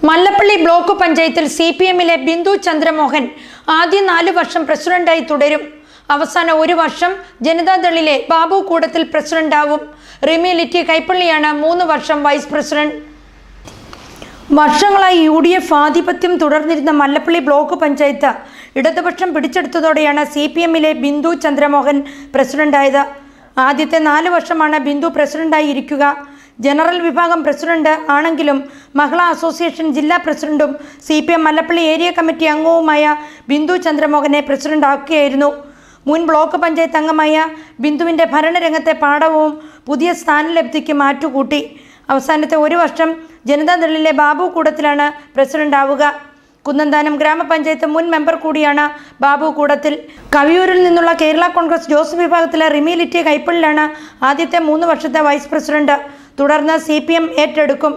Mallappally block പഞ്ചായത്തിൽ CPMലെ ബിന്ദു ചന്ദ്രമോഹൻ ആദ്യ 4 വർഷം പ്രസിഡന്റായി തുടരും. അവസാന 1 വർഷം ജനതാദളിലെ ബാബു കൂടത്തിൽ പ്രസിഡന്റാവും. റിമി ലിറ്റി കൈപ്പള്ളിയാണ് 3 വർഷം വൈസ് പ്രസിഡന്റ്. വർഷങ്ങളായി UDF ആധിപത്യം തുടർന്നിരുന്ന മല്ലപ്പള്ളി ബ്ലോക്ക് പഞ്ചായത്ത് ഇടതുപക്ഷം പിടിച്ചെടുത്തതോടെയാണ് CPMലെ ബിന്ദു ചന്ദ്രമോഹൻ പ്രസിഡന്റായത്. ആദ്യത്തെ 4 വർഷമാണ് ബിന്ദു പ്രസിഡന്റായി ഇരിക്കുക. ജനറൽ വിഭാഗം പ്രസിഡന്റ് ആണെങ്കിലും മഹിളാ അസോസിയേഷൻ ജില്ലാ പ്രസിഡന്റും CPM മല്ലപ്പള്ളി ഏരിയ കമ്മിറ്റി അംഗവുമായ ബിന്ദു ചന്ദ്രമോഹനെ പ്രസിഡന്റ് ആക്കുകയായിരുന്നു. മുൻ ബ്ലോക്ക് പഞ്ചായത്ത് അംഗമായ ബിന്ദുവിൻ്റെ ഭരണരംഗത്തെ പാഠവും പുതിയ സ്ഥാനലബ്ധിക്ക് മാറ്റുകൂട്ടി. അവസാനത്തെ 1 വർഷം ജനതാദളിലെ ബാബു കൂടത്തിലാണ് പ്രസിഡന്റ് ആവുക. കുന്നന്താനം ഗ്രാമപഞ്ചായത്ത് മുൻ മെമ്പർ കൂടിയാണ് ബാബു കൂടത്തിൽ. കവിയൂരിൽ നിന്നുള്ള കേരള കോൺഗ്രസ് ജോസ് വിഭാഗത്തിലെ റിമി ലിറ്റി കൈപ്പള്ളിയാണ് ആദ്യത്തെ 3 വർഷത്തെ വൈസ് പ്രസിഡന്റ്. തുടർന്ന് CPM ഏറ്റെടുക്കും.